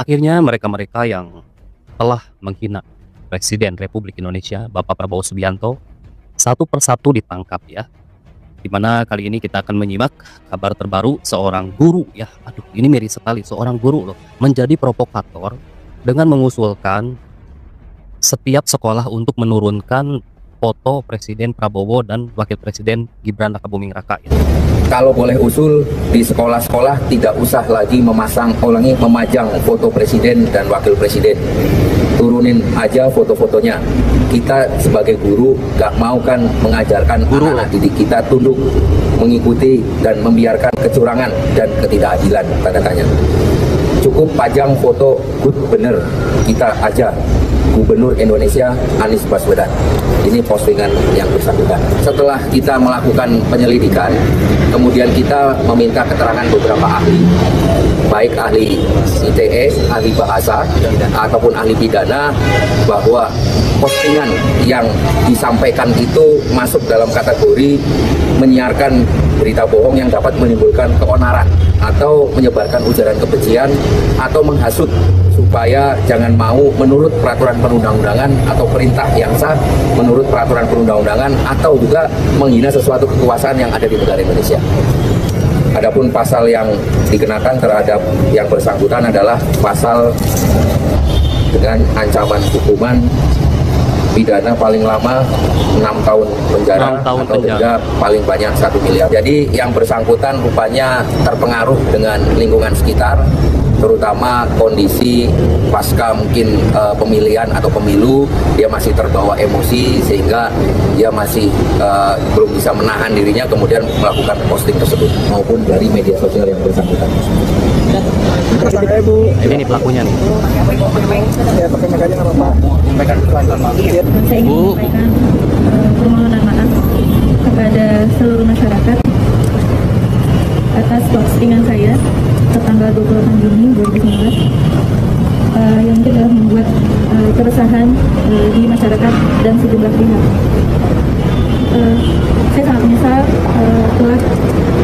Akhirnya mereka-mereka yang telah menghina Presiden Republik Indonesia Bapak Prabowo Subianto satu persatu ditangkap ya. Dimana kali ini kita akan menyimak kabar terbaru seorang guru ya. Aduh, ini miris sekali, seorang guru loh menjadi provokator dengan mengusulkan setiap sekolah untuk menurunkan foto Presiden Prabowo dan Wakil Presiden Gibran Rakabuming Raka ya. Kalau boleh usul, di sekolah-sekolah tidak usah lagi memajang foto presiden dan wakil presiden. Turunin aja foto-fotonya. Kita sebagai guru gak mau kan mengajarkan anak-anak didik kita tunduk, mengikuti dan membiarkan kecurangan dan ketidakadilan, tanda tanya. Cukup pajang foto good bener kita aja, Gubernur Indonesia Anies Baswedan. Ini postingan yang bersangkutan. Setelah kita melakukan penyelidikan, kemudian kita meminta keterangan beberapa ahli, baik ahli ITE, ahli bahasa, ataupun ahli pidana, bahwa postingan yang disampaikan itu masuk dalam kategori menyiarkan berita bohong yang dapat menimbulkan keonaran atau menyebarkan ujaran kebencian atau menghasut supaya jangan mau menurut peraturan perundang-undangan atau perintah yang sah menurut peraturan perundang-undangan atau juga menghina sesuatu kekuasaan yang ada di negara Indonesia. Adapun pasal yang dikenakan terhadap yang bersangkutan adalah pasal dengan ancaman hukuman pidana paling lama 6 tahun penjara atau denda paling banyak 1 miliar. Jadi yang bersangkutan rupanya terpengaruh dengan lingkungan sekitar, terutama kondisi pasca mungkin pemilihan atau pemilu, dia masih terbawa emosi sehingga dia masih belum bisa menahan dirinya, kemudian melakukan posting tersebut maupun dari media sosial yang bersangkutan. Ini pelakunya nih. Ya, pakai meganya nggak apa-apa. Saya ingin menyampaikan permohonan maaf kepada seluruh masyarakat atas postingan saya tertanggal 28 Juni 2019 yang telah membuat keresahan di masyarakat dan sejumlah pihak. Saya sangat menyesal telah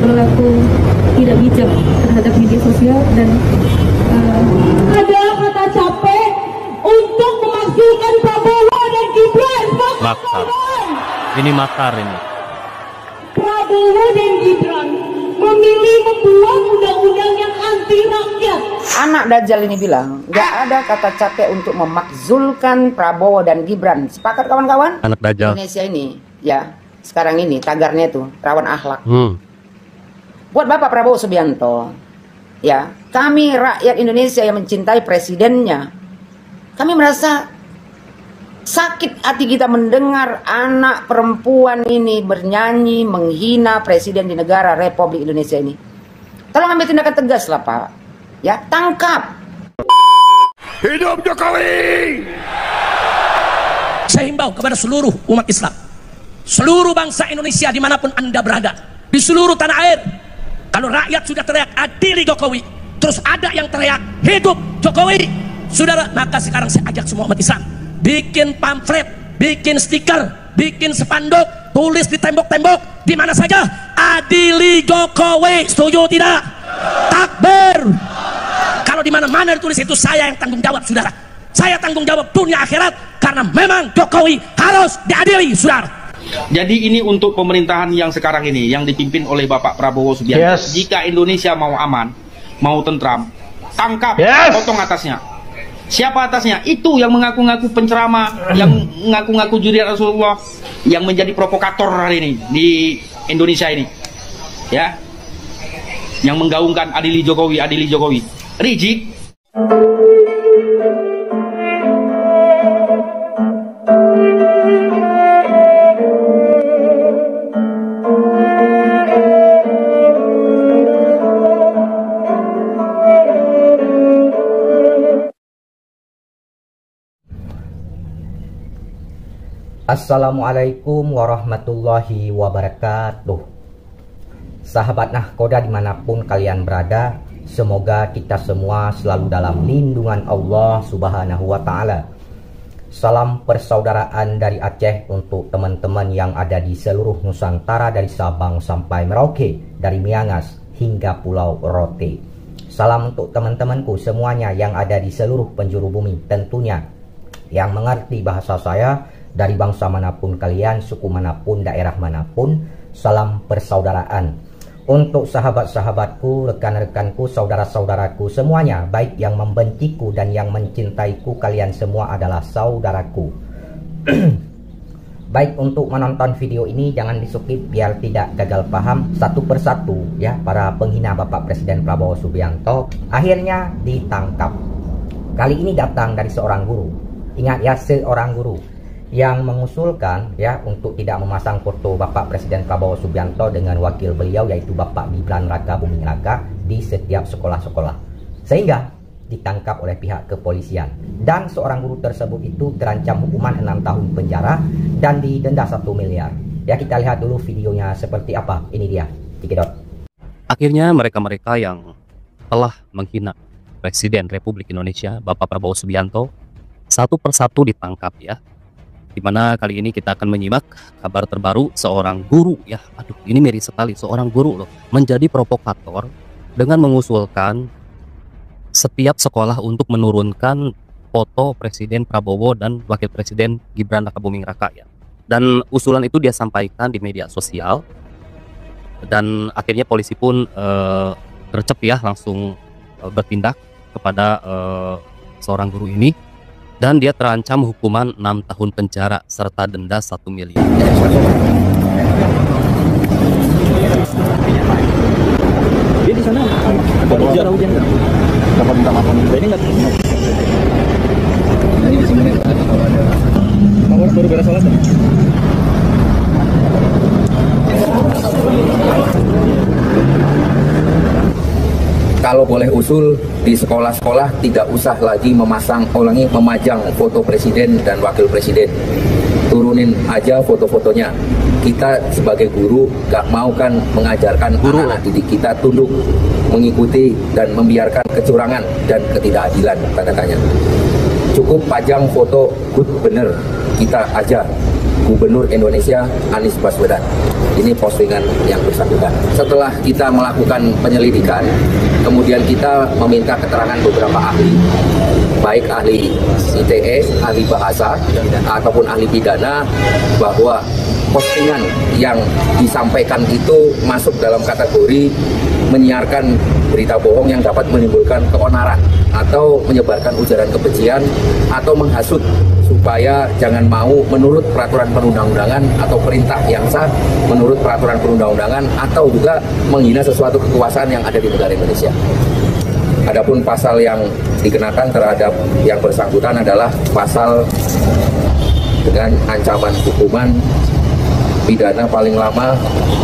berlaku tidak bijak terhadap media sosial dan ada kata capek untuk memastikan Prabowo dan Gibran. Makar. Ini makar ini. Prabowo dan Gibran memilih membuat undang-undang yang anti rakyat. Anak Dajjal ini bilang nggak ada kata capek untuk memakzulkan Prabowo dan Gibran. Sepakat kawan-kawan? Anak Dajjal. Indonesia ini ya sekarang ini tagarnya itu rawan akhlak. Buat Bapak Prabowo Subianto, ya kami rakyat Indonesia yang mencintai presidennya, kami merasa sakit hati kita mendengar anak perempuan ini bernyanyi menghina presiden di negara Republik Indonesia ini. Tolong ambil tindakan tegas lah Pak. Ya, tangkap. Hidup Jokowi! Saya himbau kepada seluruh umat Islam, seluruh bangsa Indonesia dimanapun Anda berada, di seluruh tanah air. Kalau rakyat sudah teriak adili Jokowi, terus ada yang teriak hidup Jokowi, saudara, maka sekarang saya ajak semua umat Islam bikin pamflet, bikin stiker, bikin spanduk, tulis di tembok-tembok di mana saja, adili Jokowi. Setuju tidak? Takbir. Kalau di mana-mana ditulis itu, saya yang tanggung jawab, saudara. Saya tanggung jawab dunia akhirat, karena memang Jokowi harus diadili, saudara. Jadi ini untuk pemerintahan yang sekarang ini yang dipimpin oleh Bapak Prabowo Subianto. Yes. Jika Indonesia mau aman, mau tentram, tangkap, potong atasnya. Siapa atasnya? Itu yang mengaku-ngaku penceramah, yang mengaku-ngaku juriat Rasulullah, yang menjadi provokator hari ini di Indonesia ini, ya, yang menggaungkan adili Jokowi, adili Jokowi. Rizik. Assalamualaikum warahmatullahi wabarakatuh. Sahabat Nahkoda dimanapun kalian berada, semoga kita semua selalu dalam lindungan Allah Subhanahu wa Ta'ala. Salam persaudaraan dari Aceh untuk teman-teman yang ada di seluruh Nusantara, dari Sabang sampai Merauke, dari Miangas hingga Pulau Rote. Salam untuk teman-temanku semuanya yang ada di seluruh penjuru bumi, tentunya yang mengerti bahasa saya, dari bangsa manapun kalian, suku manapun, daerah manapun. Salam persaudaraan. Untuk sahabat-sahabatku, rekan-rekanku, saudara-saudaraku semuanya, baik yang membenciku dan yang mencintaiku, kalian semua adalah saudaraku. Baik, untuk menonton video ini jangan di-skip biar tidak gagal paham. Satu persatu ya, para penghina Bapak Presiden Prabowo Subianto akhirnya ditangkap. Kali ini datang dari seorang guru. Ingat ya, seorang guru yang mengusulkan ya untuk tidak memasang foto Bapak Presiden Prabowo Subianto dengan wakil beliau yaitu Bapak Gibran Raka Buming Raka di setiap sekolah-sekolah. Sehingga ditangkap oleh pihak kepolisian, dan seorang guru tersebut itu terancam hukuman 6 tahun penjara dan didenda 1 miliar. Ya, kita lihat dulu videonya seperti apa. Ini dia, Tikidot. Akhirnya mereka-mereka yang telah menghina Presiden Republik Indonesia Bapak Prabowo Subianto satu persatu ditangkap ya. Dimana kali ini kita akan menyimak kabar terbaru seorang guru ya. Aduh, ini miris sekali, seorang guru loh menjadi provokator dengan mengusulkan setiap sekolah untuk menurunkan foto Presiden Prabowo dan Wakil Presiden Gibran Raka Buming Raka ya. Dan usulan itu dia sampaikan di media sosial, dan akhirnya polisi pun gercep ya, langsung bertindak kepada seorang guru ini, dan dia terancam hukuman 6 tahun penjara serta denda 1 miliar. Dia di sana ada hujan nggak? Dapat minta maaf. Ini nggak. Ini di sini baru beres sholat. Kalau boleh usul, di sekolah-sekolah tidak usah lagi memajang foto presiden dan wakil presiden. Turunin aja foto-fotonya. Kita sebagai guru gak mau kan mengajarkan anak-anak didik kita tunduk, mengikuti dan membiarkan kecurangan dan ketidakadilan, tanda tanya. Cukup pajang foto gubernur kita aja, Gubernur Indonesia Anies Baswedan. Ini postingan yang bersangkutan. Setelah kita melakukan penyelidikan, kemudian kita meminta keterangan beberapa ahli, baik ahli ITE, ahli bahasa, ataupun ahli pidana, bahwa postingan yang disampaikan itu masuk dalam kategori menyiarkan berita bohong yang dapat menimbulkan keonaran atau menyebarkan ujaran kebencian atau menghasut supaya jangan mau menurut peraturan perundang-undangan atau perintah yang sah menurut peraturan perundang-undangan, atau juga menghina sesuatu kekuasaan yang ada di negara Indonesia. Adapun pasal yang dikenakan terhadap yang bersangkutan adalah pasal dengan ancaman hukuman pidana paling lama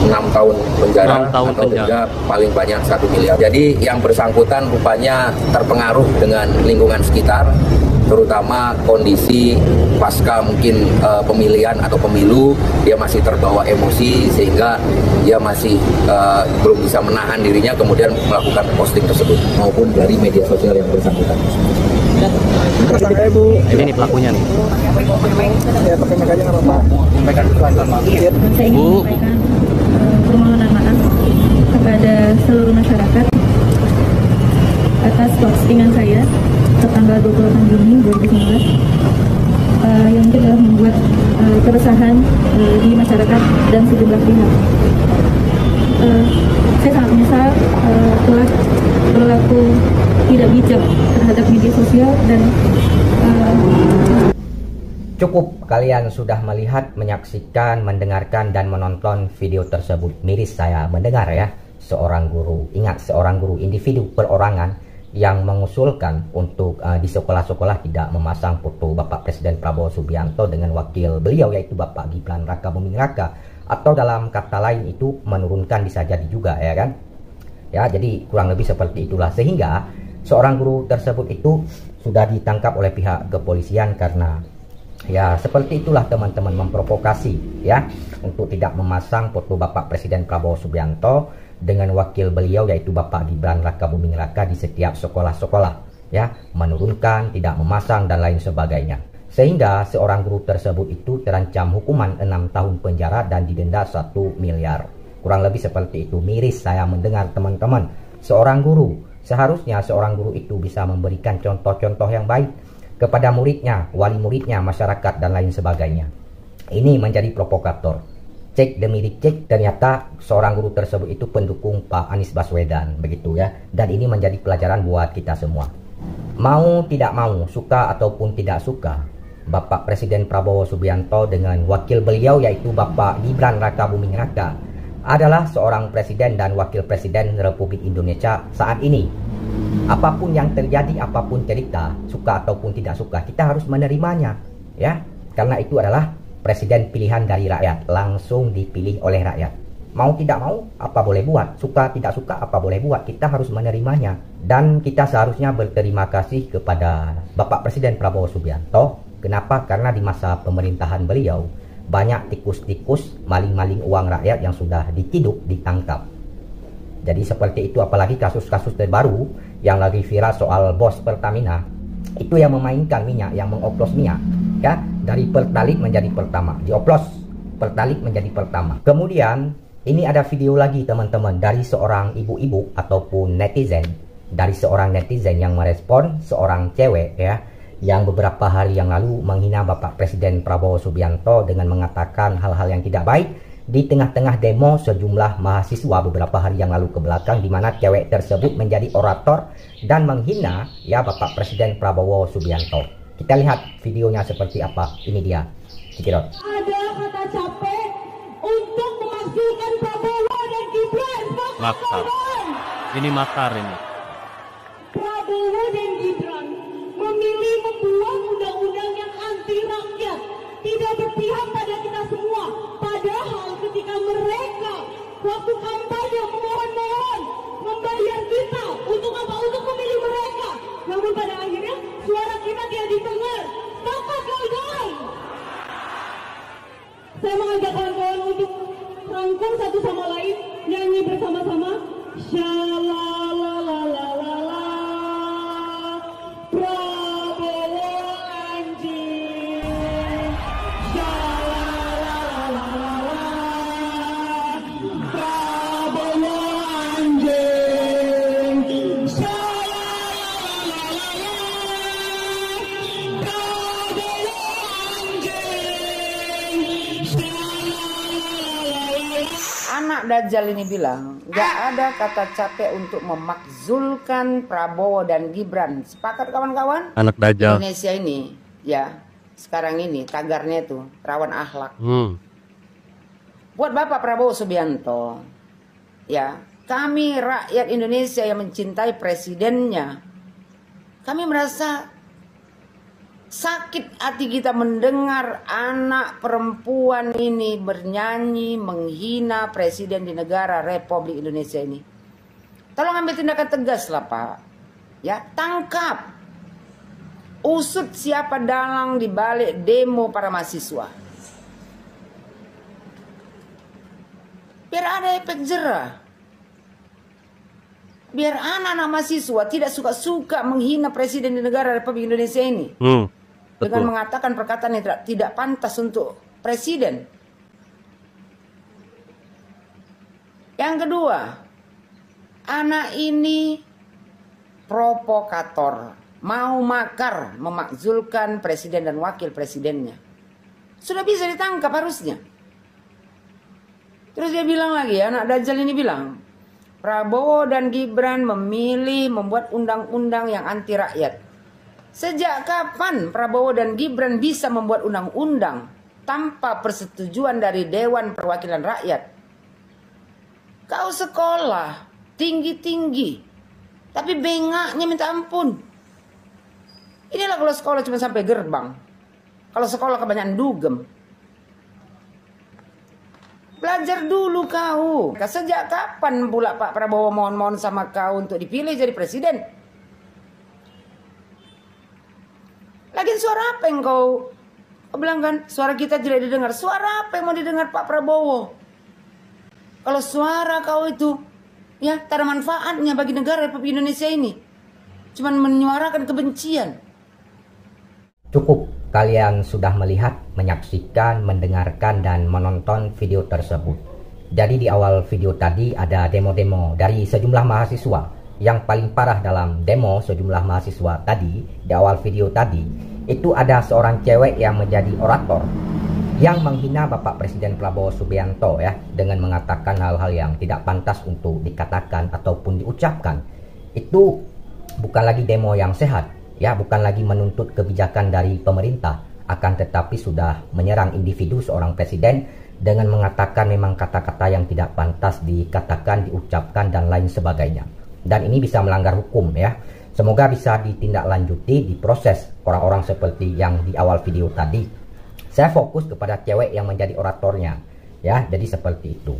6 tahun penjara atau denda paling banyak 1 miliar. Jadi yang bersangkutan rupanya terpengaruh dengan lingkungan sekitar, terutama kondisi pasca mungkin pemilihan atau pemilu, dia masih terbawa emosi sehingga dia masih belum bisa menahan dirinya, kemudian melakukan posting tersebut maupun dari media sosial yang bersangkutan. Ini pelakunya nih. Ya, pakai mic aja nggak apa-apa. Saya ingin menyampaikan permohonan maaf kepada seluruh masyarakat atas postingan saya tertanggal 28 Juni 2019 yang telah membuat keresahan di masyarakat dan sejumlah pihak. Saya sangat menyesal telah berlaku tidak bijak terhadap media sosial dan Cukup kalian sudah melihat, menyaksikan, mendengarkan, dan menonton video tersebut. Miris saya mendengar ya, seorang guru, ingat seorang guru, individu perorangan yang mengusulkan untuk di sekolah-sekolah tidak memasang foto Bapak Presiden Prabowo Subianto dengan wakil beliau yaitu Bapak Gibran Raka Buming Raka, atau dalam kata lain itu menurunkan, bisa jadi juga ya kan. Ya, jadi kurang lebih seperti itulah, sehingga seorang guru tersebut itu sudah ditangkap oleh pihak kepolisian karena ya seperti itulah teman-teman, memprovokasi ya untuk tidak memasang foto Bapak Presiden Prabowo Subianto dengan wakil beliau yaitu Bapak Gibran Raka Buming Raka di setiap sekolah-sekolah ya, menurunkan, tidak memasang dan lain sebagainya, sehingga seorang guru tersebut itu terancam hukuman 6 tahun penjara dan didenda 1 miliar. Kurang lebih seperti itu. Miris saya mendengar teman-teman, seorang guru Seharusnya seorang guru itu bisa memberikan contoh-contoh yang baik kepada muridnya, wali muridnya, masyarakat, dan lain sebagainya. Ini menjadi provokator. Cek demi dicek, ternyata seorang guru tersebut itu pendukung Pak Anies Baswedan, begitu ya. Dan ini menjadi pelajaran buat kita semua. Mau tidak mau, suka ataupun tidak suka, Bapak Presiden Prabowo Subianto dengan wakil beliau yaitu Bapak Gibran Rakabuming Raka adalah seorang presiden dan wakil presiden Republik Indonesia saat ini. Apapun yang terjadi, apapun cerita, suka ataupun tidak suka, kita harus menerimanya, ya. Karena itu adalah presiden pilihan dari rakyat, langsung dipilih oleh rakyat. Mau tidak mau, apa boleh buat? Suka tidak suka, apa boleh buat? Kita harus menerimanya. Dan kita seharusnya berterima kasih kepada Bapak Presiden Prabowo Subianto. Kenapa? Karena di masa pemerintahan beliau banyak tikus-tikus, maling-maling uang rakyat yang sudah diciduk, ditangkap. Jadi seperti itu, apalagi kasus-kasus terbaru yang lagi viral soal bos Pertamina, itu yang memainkan minyak, yang mengoplos minyak, ya, dari Pertalite menjadi Pertama, dioplos Pertalite menjadi Pertama. Kemudian ini ada video lagi teman-teman dari seorang ibu-ibu ataupun netizen, dari seorang netizen yang merespon seorang cewek, ya, yang beberapa hari yang lalu menghina Bapak Presiden Prabowo Subianto dengan mengatakan hal-hal yang tidak baik di tengah-tengah demo sejumlah mahasiswa beberapa hari yang lalu ke belakang, di mana cewek tersebut menjadi orator dan menghina, ya, Bapak Presiden Prabowo Subianto. Kita lihat videonya seperti apa. Ini dia. Cikidot. Ada kata capek untuk memasukkan Prabowo dan Gibran. Makar. Ini makar ini. Prabowo dan Gibran memilih membuat undang-undang yang anti rakyat, tidak berpihak pada kita semua. Padahal ketika mereka waktu kampanye memohon-mohon membayar kita untuk apa? Untuk memilih mereka. Namun pada akhirnya suara kita tidak didengar. Maka kawan-kawan, saya mengajak kawan-kawan untuk rangkum satu sama lain, nyanyi bersama-sama. Shalalalalala. Prabowo anjing. Shalalalalala. Prabowo anjing. Shalalalalala. Prabowo anjing. Anak Dajjal ini bilang, nggak ada kata capek untuk memakzulkan Prabowo dan Gibran. Sepakat kawan-kawan? Anak Dajjal. Indonesia ini, ya, sekarang ini tagarnya itu rawan akhlak. Buat Bapak Prabowo Subianto, ya, kami rakyat Indonesia yang mencintai presidennya, kami merasa sakit hati kita mendengar anak perempuan ini bernyanyi menghina presiden di negara Republik Indonesia ini. Tolong ambil tindakan tegas lah Pak. Ya, tangkap. Usut siapa dalang di balik demo para mahasiswa. Biar ada efek jerah. Biar anak-anak mahasiswa tidak suka-suka menghina presiden di negara Republik Indonesia ini. Dengan mengatakan perkataan yang tidak pantas untuk presiden. Yang kedua, anak ini provokator, mau makar memakzulkan presiden dan wakil presidennya. Sudah bisa ditangkap harusnya. Terus dia bilang lagi, anak Dajjal ini bilang, Prabowo dan Gibran memilih membuat undang-undang yang anti rakyat. Sejak kapan Prabowo dan Gibran bisa membuat undang-undang tanpa persetujuan dari Dewan Perwakilan Rakyat? Kau sekolah tinggi-tinggi, tapi bengaknya minta ampun. Inilah kalau sekolah cuma sampai gerbang. Kalau sekolah kebanyakan dugem. Belajar dulu kau. Sejak kapan pula Pak Prabowo mohon-mohon sama kau untuk dipilih jadi presiden? Lagian suara apa yang kau bilang kan? Suara kita tidak didengar. Suara apa yang mau didengar Pak Prabowo? Kalau suara kau itu, ya, tak ada manfaatnya bagi negara Republik Indonesia ini. Cuman menyuarakan kebencian. Cukup kalian sudah melihat, menyaksikan, mendengarkan, dan menonton video tersebut. Jadi di awal video tadi ada demo-demo dari sejumlah mahasiswa yang paling parah dalam demo sejumlah mahasiswa tadi, di awal video tadi, itu ada seorang cewek yang menjadi orator yang menghina Bapak Presiden Prabowo Subianto ya, dengan mengatakan hal-hal yang tidak pantas untuk dikatakan ataupun diucapkan. Itu bukan lagi demo yang sehat ya, bukan lagi menuntut kebijakan dari pemerintah, akan tetapi sudah menyerang individu seorang presiden dengan mengatakan memang kata-kata yang tidak pantas dikatakan, diucapkan dan lain sebagainya. Dan ini bisa melanggar hukum ya. Semoga bisa ditindaklanjuti, diproses orang-orang seperti yang di awal video tadi. Saya fokus kepada cewek yang menjadi oratornya ya, jadi seperti itu.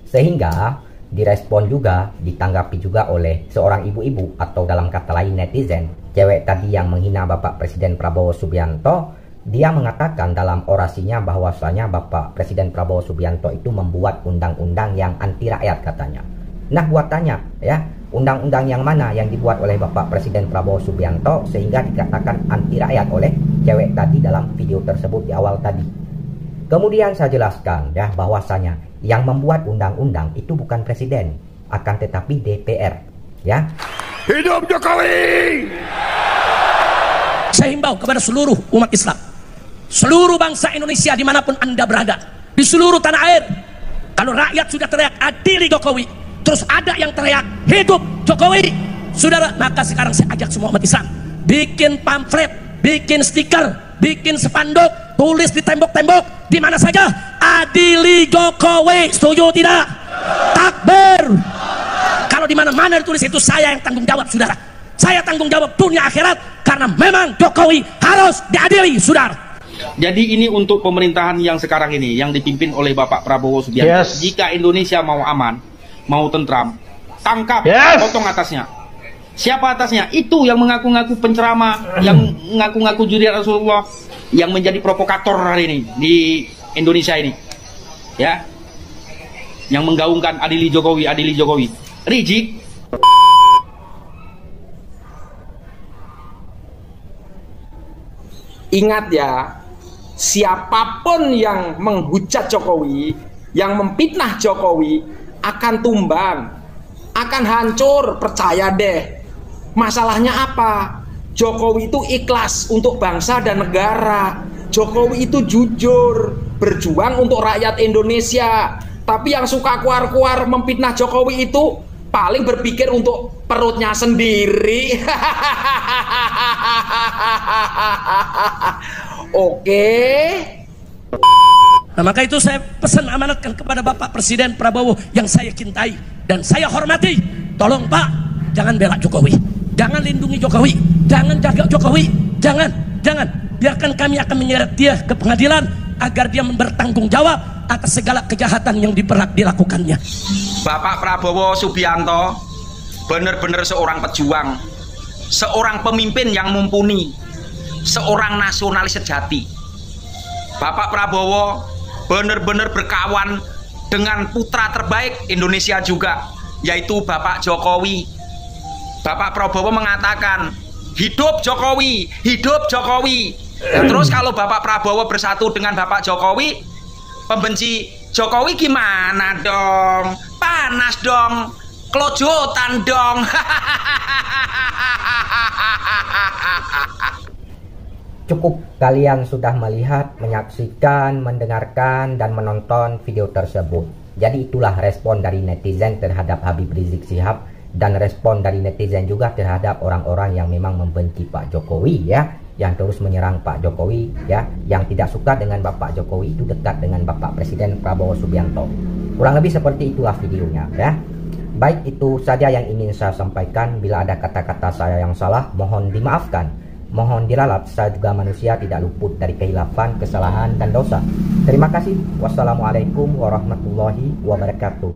Sehingga direspon juga, ditanggapi juga oleh seorang ibu-ibu atau dalam kata lain netizen. Cewek tadi yang menghina Bapak Presiden Prabowo Subianto, dia mengatakan dalam orasinya bahwasanya Bapak Presiden Prabowo Subianto itu membuat undang-undang yang anti rakyat katanya. Nah, gua tanya ya, undang-undang yang mana yang dibuat oleh Bapak Presiden Prabowo Subianto sehingga dikatakan anti rakyat oleh cewek tadi dalam video tersebut di awal tadi. Kemudian saya jelaskan ya bahwasanya yang membuat undang-undang itu bukan presiden, akan tetapi DPR ya. Hidup Jokowi! Saya himbau kepada seluruh umat Islam, seluruh bangsa Indonesia dimanapun Anda berada, di seluruh tanah air, kalau rakyat sudah teriak adili Jokowi, terus ada yang teriak hidup Jokowi, saudara, maka sekarang saya ajak semua umat Islam bikin pamflet, bikin stiker, bikin spanduk, tulis di tembok-tembok di mana saja, adili Jokowi, setuju tidak? Takbir! Kalau di mana-mana ditulis itu, saya yang tanggung jawab, saudara. Saya tanggung jawab dunia akhirat, karena memang Jokowi harus diadili, saudara. Jadi ini untuk pemerintahan yang sekarang ini, yang dipimpin oleh Bapak Prabowo Subianto. Yes. Jika Indonesia mau aman, mau tentram, tangkap, potong atasnya. Siapa atasnya? Itu yang mengaku-ngaku penceramah, yang mengaku-ngaku juri Rasulullah, yang menjadi provokator hari ini di Indonesia ini, ya, yang menggaungkan adili Jokowi, adili Jokowi. Rijik. Ingat ya, siapapun yang menghujat Jokowi, yang memfitnah Jokowi akan tumbang, akan hancur, percaya deh. Masalahnya apa? Jokowi itu ikhlas untuk bangsa dan negara. Jokowi itu jujur, berjuang untuk rakyat Indonesia. Tapi yang suka kuar-kuar memfitnah Jokowi itu paling berpikir untuk perutnya sendiri. Oke. Nah, maka itu saya pesan amanatkan kepada Bapak Presiden Prabowo yang saya cintai dan saya hormati. Tolong Pak, jangan bela Jokowi, jangan lindungi Jokowi, jangan jaga Jokowi, jangan. Biarkan kami akan menyeret dia ke pengadilan agar dia bertanggung jawab atas segala kejahatan yang dilakukannya. Bapak Prabowo Subianto benar-benar seorang pejuang, seorang pemimpin yang mumpuni, seorang nasionalis sejati. Bapak Prabowo benar-benar berkawan dengan putra terbaik Indonesia juga, yaitu Bapak Jokowi. Bapak Prabowo mengatakan, hidup Jokowi, hidup Jokowi. Dan terus kalau Bapak Prabowo bersatu dengan Bapak Jokowi, pembenci Jokowi gimana dong? Panas dong, kelojotan dong. Cukup kalian sudah melihat, menyaksikan, mendengarkan, dan menonton video tersebut. Jadi itulah respon dari netizen terhadap Habib Rizik Syihab, dan respon dari netizen juga terhadap orang-orang yang memang membenci Pak Jokowi ya, yang terus menyerang Pak Jokowi ya, yang tidak suka dengan Bapak Jokowi itu dekat dengan Bapak Presiden Prabowo Subianto. Kurang lebih seperti itulah videonya ya. Baik, itu saja yang ingin saya sampaikan. Bila ada kata-kata saya yang salah, mohon dimaafkan, mohon diralat. Saya juga manusia, tidak luput dari kehilafan, kesalahan dan dosa. Terima kasih. Wassalamualaikum warahmatullahi wabarakatuh.